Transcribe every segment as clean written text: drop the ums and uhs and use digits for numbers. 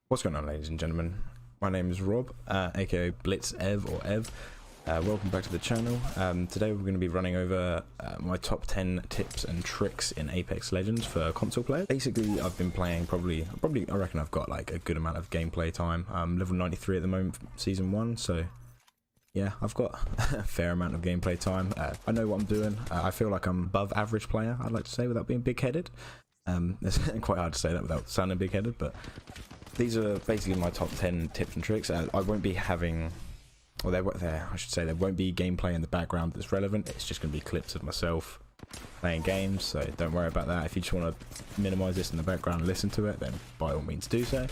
What's going on, ladies and gentlemen? My name is Rob, aka Blitz Ev or Ev. Welcome back to the channel. Today we're going to be running over my top 10 tips and tricks in Apex Legends for console players. Basically, I've been playing probably I reckon I've got like a good amount of gameplay time. I'm level 93 at the moment, season 1, so yeah, I've got a fair amount of gameplay time. I know what I'm doing. I feel like I'm above average player, I'd like to say, without being big-headed. It's quite hard to say that without sounding big-headed, but these are basically my top 10 tips and tricks. I won't be having, or I should say, there won't be gameplay in the background that's relevant. It's just going to be clips of myself playing games, so don't worry about that. If you just want to minimize this in the background and listen to it, then by all means do so.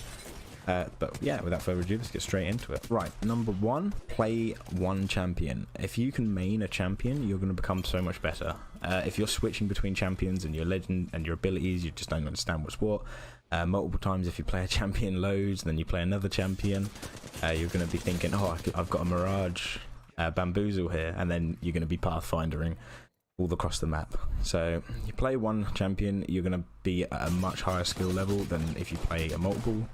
But yeah, without further ado, let's get straight into it. Right, number 1, play one champion. If you can main a champion, you're going to become so much better. If you're switching between champions and your legend and your abilities, you just don't understand what's what. Multiple times, if you play a champion loads, then you play another champion, you're going to be thinking, oh, I've got a Mirage Bamboozle here, and then you're going to be pathfindering all across the map. So you play one champion, you're going to be at a much higher skill level than if you play a multiple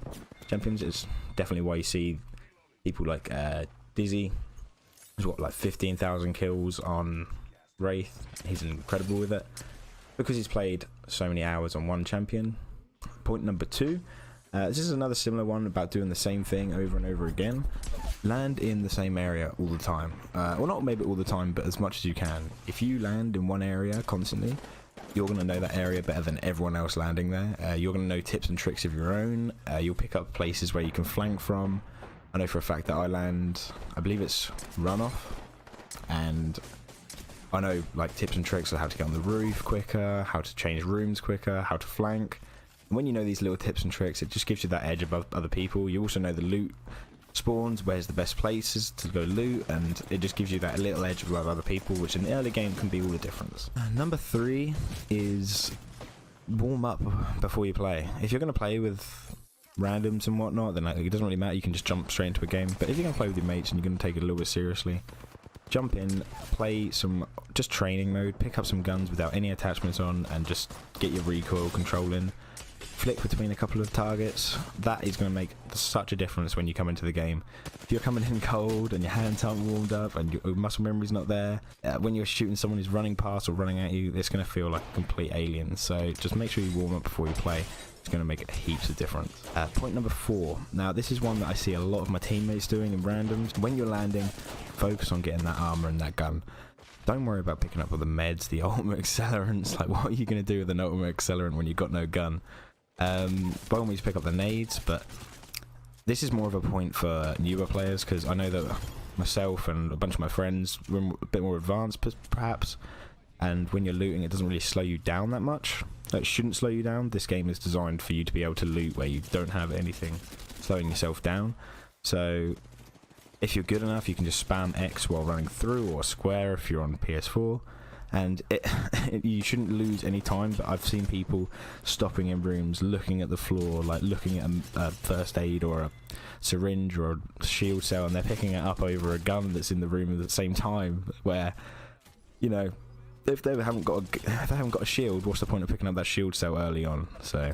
champions. It's definitely why you see people like Dizzy, who's got like 15,000 kills on Wraith. He's incredible with it because he's played so many hours on one champion. Point number 2, this is another similar one about doing the same thing over and over again. Land in the same area all the time. Well, not maybe all the time, but as much as you can. If you land in one area constantly, you're going to know that area better than everyone else landing there. You're going to know tips and tricks of your own. You'll pick up places where you can flank from. I know for a fact that I land, I believe it's runoff, and I know like tips and tricks of how to get on the roof quicker, how to change rooms quicker, how to flank. And when you know these little tips and tricks, it just gives you that edge above other people. You also know the loot spawns, where's the best places to go loot, and it just gives you that little edge above other people, which in the early game can be all the difference. Number 3 is warm up before you play. If you're going to play with randoms and whatnot, then it doesn't really matter, you can just jump straight into a game. But if you're going to play with your mates and you're going to take it a little bit seriously, jump in, play some just training mode, pick up some guns without any attachments on, and just get your recoil control in. Flick between a couple of targets. That is going to make such a difference when you come into the game. If you're coming in cold and your hands aren't warmed up and your muscle memory's not there, when you're shooting someone who's running past or running at you, it's going to feel like a complete alien. So just make sure you warm up before you play. It's going to make heaps of difference. Point number 4. Now this is one that I see a lot of my teammates doing in randoms. When you're landing, focus on getting that armor and that gun. Don't worry about picking up all the meds, the ultimate accelerants. Like, what are you going to do with an ultimate accelerant when you've got no gun? By all means pick up the nades, but this is more of a point for newer players, because I know that myself and a bunch of my friends were a bit more advanced perhaps, and when you're looting it doesn't really slow you down that much. It shouldn't slow you down. This game is designed for you to be able to loot where you don't have anything slowing yourself down. So if you're good enough, you can just spam X while running through, or square if you're on PS4. And you shouldn't lose any time, but I've seen people stopping in rooms, looking at the floor, like looking at a first aid or a syringe or a shield cell, and they're picking it up over a gun that's in the room at the same time, where, you know, if they haven't got a shield, what's the point of picking up that shield cell early on? So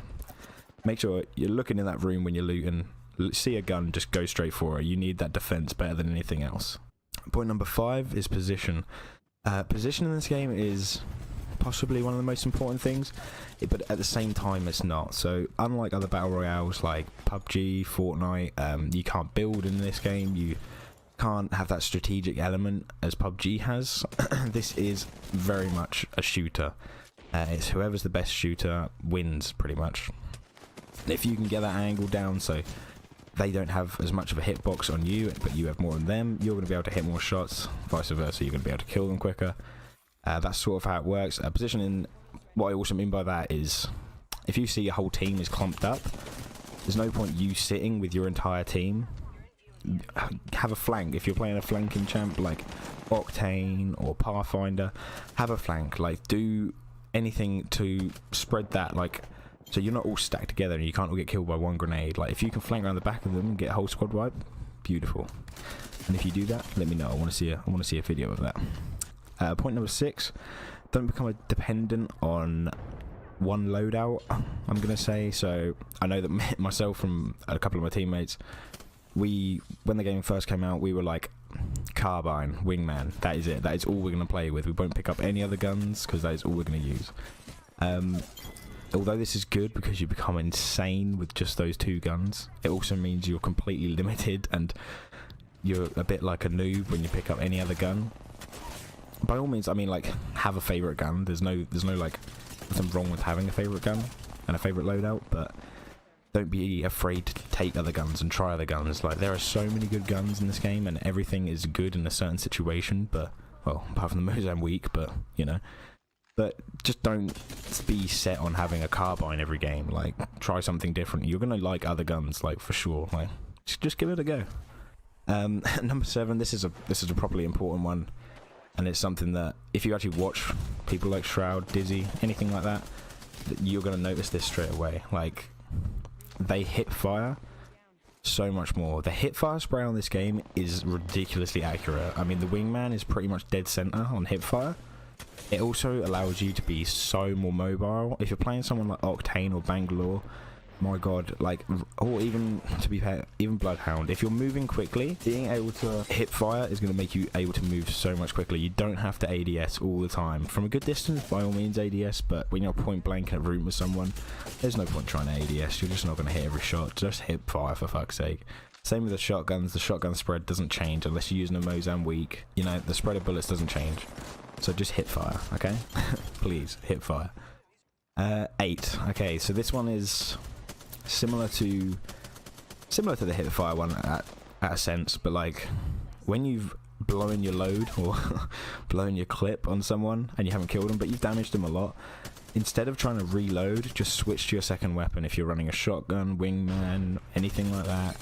make sure you're looking in that room when you're looting. See a gun, just go straight for it. You need that defense better than anything else. Point number 5 is position. Position in this game is possibly one of the most important things, but at the same time it's not. So unlike other battle royales like PUBG, Fortnite, you can't build in this game, you can't have that strategic element as PUBG has. This is very much a shooter. It's whoever's the best shooter wins, pretty much. And if you can get that angle down so they don't have as much of a hitbox on you, but you have more on them, you're going to be able to hit more shots. Vice versa, you're going to be able to kill them quicker. That's sort of how it works. Positioning, what I also mean by that is, if you see a whole team is clumped up, there's no point you sitting with your entire team. Have a flank. If you're playing a flanking champ like Octane or Pathfinder, have a flank. Like, do anything to spread that, like, so you're not all stacked together and you can't all get killed by one grenade. Like, if you can flank around the back of them and get a whole squad wipe, beautiful. And if you do that, let me know. I want to see a video of that. Point number 6: don't become dependent on one loadout, I'm gonna say. So I know that myself from a couple of my teammates, when the game first came out, we were like, carbine, wingman, that is it, that is all we're gonna play with. We won't pick up any other guns because that is all we're gonna use. Although this is good because you become insane with just those 2 guns, it also means you're completely limited and you're a bit like a noob when you pick up any other gun. By all means, I mean, like, have a favorite gun. There's no like nothing wrong with having a favorite gun and a favorite loadout, but don't be afraid to take other guns and try other guns. Like, there are so many good guns in this game, and everything is good in a certain situation. But, well, apart from the Mozambique, but you know. But just don't be set on having a carbine every game. Like, try something different. You're gonna like other guns, like, for sure. Like, just give it a go. Number 7. This is a properly important one, and it's something that if you actually watch people like Shroud, Dizzy, anything like that, you're gonna notice this straight away. Like, they hip fire so much more. The hip fire spray on this game is ridiculously accurate. I mean, the wingman is pretty much dead center on hip fire. It also allows you to be so more mobile. If you're playing someone like Octane or Bangalore, my god, like, or even, to be fair, even Bloodhound, if you're moving quickly, being able to hip fire is going to make you able to move so much quickly. You don't have to ADS all the time. From a good distance, by all means ADS, but when you're point blank in a room with someone, there's no point trying to ADS. You're just not going to hit every shot. Just hip fire, for fuck's sake. Same with the shotguns. The shotgun spread doesn't change unless you're using a Mozambique. You know, the spread of bullets doesn't change. So just hip fire, okay? Please, hip fire. 8. Okay, so this one is similar to the hip fire one at a sense, but like, when you've blown your load or blown your clip on someone and you haven't killed them, but you've damaged them a lot, instead of trying to reload, just switch to your second weapon. If you're running a shotgun, wingman, anything like that,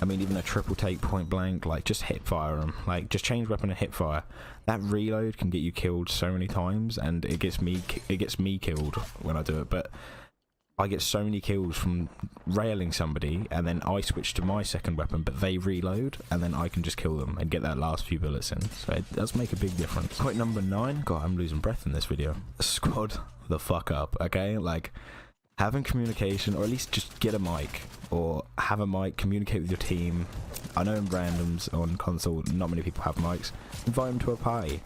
I mean, even a triple take point blank, like, just hip fire them. Like, just change weapon and hip fire. That reload can get you killed so many times, and it gets me killed when I do it. But I get so many kills from railing somebody, and then I switch to my second weapon, but they reload, and then I can just kill them and get that last few bullets in. So it does make a big difference. Point number 9. God, I'm losing breath in this video. Squad the fuck up, okay? Like, having communication, or at least just get a mic, or have a mic, communicate with your team. I know in randoms on console, not many people have mics. Invite them to a party.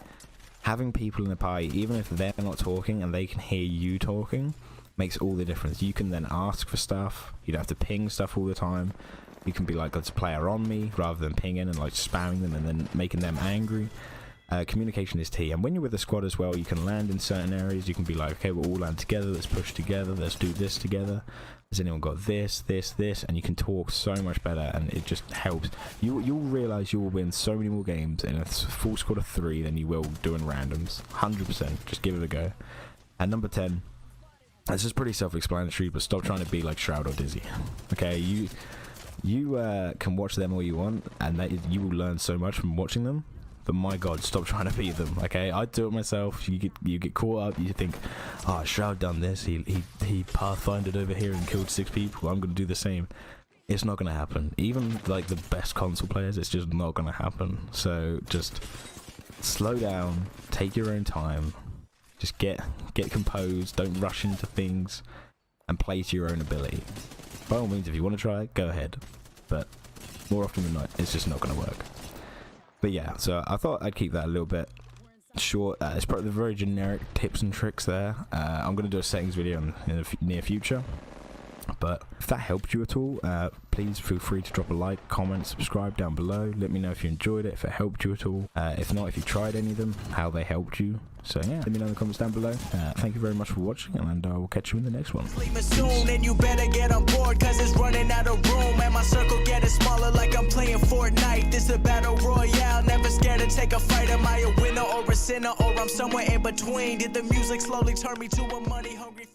Having people in a party, even if they're not talking and they can hear you talking, makes all the difference. You can then ask for stuff. You don't have to ping stuff all the time. You can be like, let's player on me, rather than pinging and like spamming them and then making them angry. Communication is key, and when you're with a squad as well, you can land in certain areas. You can be like, okay, we'll all land together, let's push together, let's do this together. Has anyone got this, and you can talk so much better, and it just helps. You'll realize you will win so many more games in a full squad of 3 than you will doing randoms. 100%. Just give it a go. And number 10. This is pretty self-explanatory, but stop trying to be like Shroud or Dizzy. Okay, you can watch them all you want, and you will learn so much from watching them. But my god, stop trying to beat them, okay? I do it myself. You get caught up, you think, oh, Shroud done this, he pathfindered over here and killed 6 people, I'm gonna do the same. It's not gonna happen. Even like the best console players, it's just not gonna happen. So just slow down, take your own time, just get composed, don't rush into things, and play to your own ability. By all means, if you want to try it, go ahead. But more often than not, it's just not gonna work. But yeah, so I thought I'd keep that a little bit short. It's probably the very generic tips and tricks there. I'm going to do a settings video in the near future. But if that helped you at all, please feel free to drop a like, comment, subscribe down below. Let me know if you enjoyed it, if it helped you at all. If not, if you tried any of them, how they helped you. So yeah, let me know in the comments down below. Thank you very much for watching, and I will catch you in the next one. Soon, and you better get on board, cause it's running out of room, and my circle getting smaller like I'm playing Fortnite. This a battle royale, never scared to take a fight. Am I a winner or a sinner, or I'm somewhere in between? Did the music slowly turn me to a money hungry